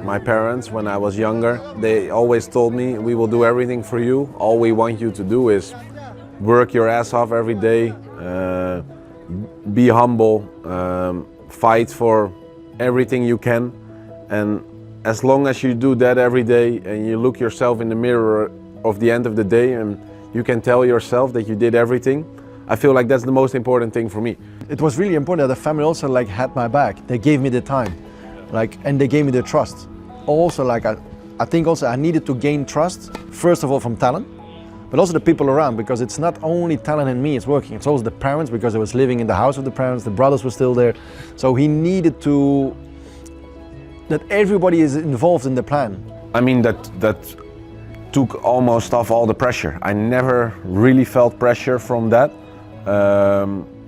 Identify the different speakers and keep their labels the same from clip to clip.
Speaker 1: My parents, when I was younger, they always told me, we will do everything for you. All we want you to do is work your ass off every day, be humble, fight for everything you can. And as long as you do that every day and you look yourself in the mirror of the end of the day and you can tell yourself that you did everything, I feel like that's the most important thing for me.
Speaker 2: It was really important that the family also had my back. They gave me the time, and they gave me the trust. Also, I think also I needed to gain trust, first of all from Tallon, but also the people around, because it's not only Tallon and me it's working, it's also the parents, because I was living in the house of the parents, the brothers were still there. So he needed that everybody is involved in the plan.
Speaker 1: I mean, that took almost off all the pressure. I never really felt pressure from that,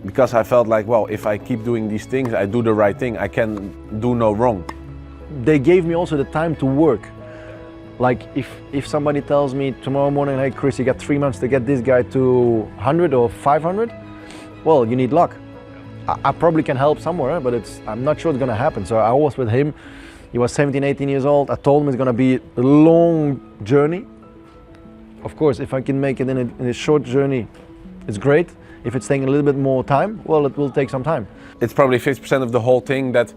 Speaker 1: because I felt like, well, if I keep doing these things, I do the right thing, I can do no wrong.
Speaker 2: They gave me also the time to work. Like if somebody tells me tomorrow morning, hey Chris, you got 3 months to get this guy to 100 or 500, well, you need luck. I probably can help somewhere, but I'm not sure it's gonna happen. So I was with him. He was 17, 18 years old. I told him it's gonna be a long journey. Of course, if I can make it in a short journey, it's great. If it's taking a little bit more time, well, it will take some time.
Speaker 1: It's probably 50% of the whole thing that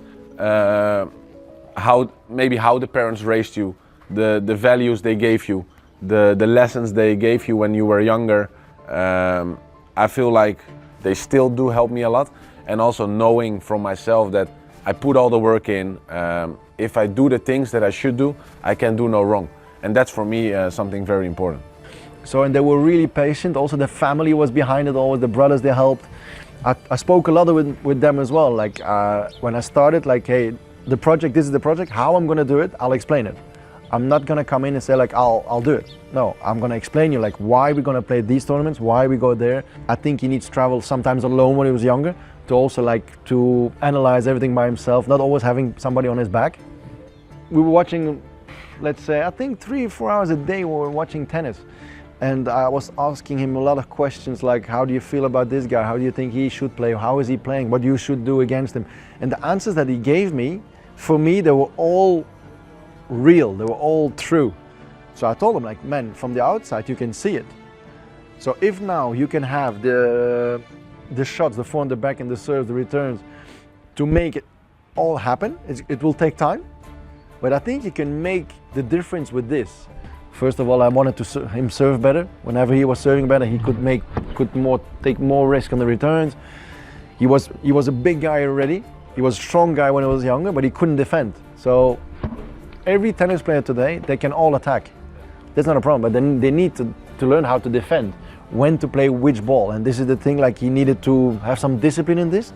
Speaker 1: how the parents raised you, the values they gave you, the lessons they gave you when you were younger. I feel like they still do help me a lot. And also knowing from myself that I put all the work in. If I do the things that I should do, I can do no wrong. And that's for me something very important.
Speaker 2: So, and they were really patient. Also the family was behind it, always the brothers, they helped. I spoke a lot with them as well. Like when I started, like, hey, the project, this is the project, how I'm gonna do it, I'll explain it. I'm not gonna come in and say like, I'll do it. No, I'm gonna explain you like why we're gonna play these tournaments, why we go there. I think he needs to travel sometimes alone when he was younger, to also to analyze everything by himself, not always having somebody on his back. We were watching, let's say, I think 3 or 4 hours a day we were watching tennis. And I was asking him a lot of questions like, how do you feel about this guy? How do you think he should play? How is he playing? What you should do against him? And the answers that he gave me, for me, they were all real. They were all true. So I told him like, man, from the outside, you can see it. So if now you can have the shots, the forehand, the backhand, the serve, the returns, to make it all happen, it will take time. But I think you can make the difference with this. First of all, I wanted him serve better. Whenever he was serving better, he could take more risk on the returns. He was a big guy already. He was a strong guy when he was younger, but he couldn't defend. So every tennis player today, they can all attack. That's not a problem, but then they need to learn how to defend, when to play which ball. And this is the thing, like he needed to have some discipline in this.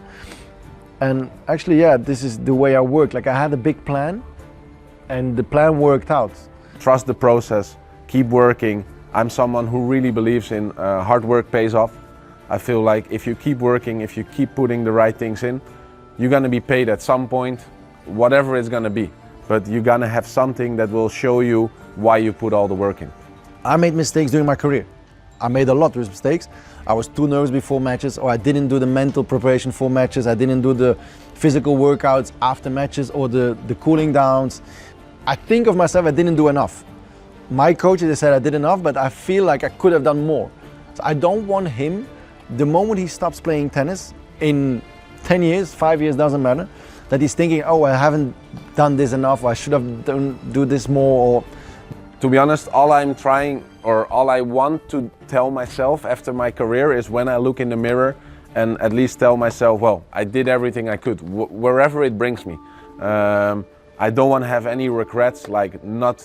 Speaker 2: And actually, yeah, this is the way I work. Like I had a big plan and the plan worked out.
Speaker 1: Trust the process, keep working. I'm someone who really believes in hard work pays off. I feel like if you keep working, if you keep putting the right things in, you're gonna be paid at some point, whatever it's gonna be. But you're gonna have something that will show you why you put all the work in.
Speaker 2: I made mistakes during my career. I made a lot of mistakes. I was too nervous before matches, or I didn't do the mental preparation for matches. I didn't do the physical workouts after matches or the cooling downs. I think of myself, I didn't do enough. My coaches, they said I did enough, but I feel like I could have done more. So I don't want him, the moment he stops playing tennis, in 10 years, 5 years, doesn't matter, that he's thinking, oh, I haven't done this enough, or I should have do this more. Or...
Speaker 1: To be honest, all I'm trying, or all I want to tell myself after my career is when I look in the mirror and at least tell myself, well, I did everything I could, wherever it brings me. I don't want to have any regrets, like not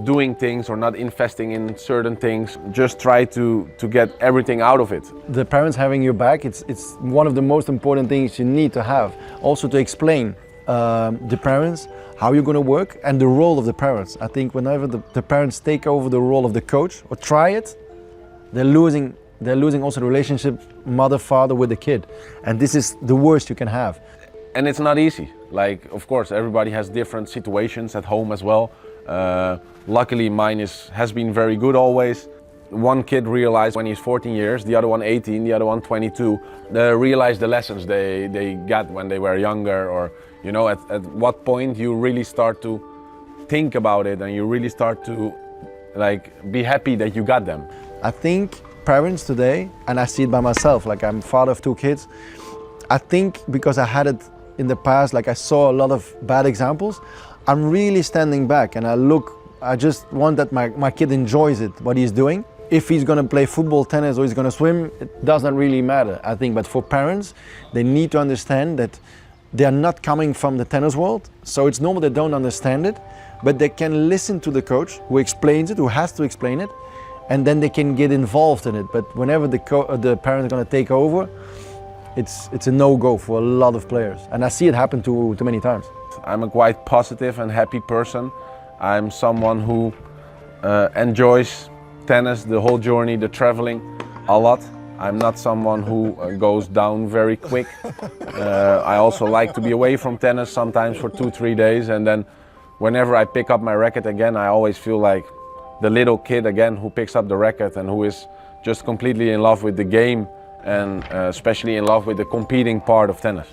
Speaker 1: doing things or not investing in certain things. Just try to get everything out of it.
Speaker 2: The parents having your back, it's one of the most important things you need to have. Also to explain the parents how you're going to work and the role of the parents. I think whenever the parents take over the role of the coach or try it, they're losing also the relationship mother-father with the kid. And this is the worst you can have.
Speaker 1: And it's not easy. Like, of course, everybody has different situations at home as well. Luckily, mine has been very good always. One kid realized when he's 14 years, the other one 18, the other one 22. They realized the lessons they got when they were younger, or you know, at what point you really start to think about it and you really start to like be happy that you got them.
Speaker 2: I think parents today, and I see it by myself, like I'm father of 2 kids, I think because I had it in the past, like I saw a lot of bad examples, I'm really standing back and I just want that my kid enjoys it, what he's doing. If he's gonna play football, tennis, or he's gonna swim, it doesn't really matter, I think. But for parents, they need to understand that they are not coming from the tennis world, so it's normal they don't understand it, but they can listen to the coach who explains it, who has to explain it, and then they can get involved in it. But whenever the parents are gonna take over, it's a no-go for a lot of players. And I see it happen too many times.
Speaker 1: I'm a quite positive and happy person. I'm someone who enjoys tennis, the whole journey, the traveling a lot. I'm not someone who goes down very quick. I also like to be away from tennis sometimes for 2-3 days, and then whenever I pick up my racket again, I always feel like the little kid again who picks up the racket and who is just completely in love with the game and especially in love with the competing part of tennis.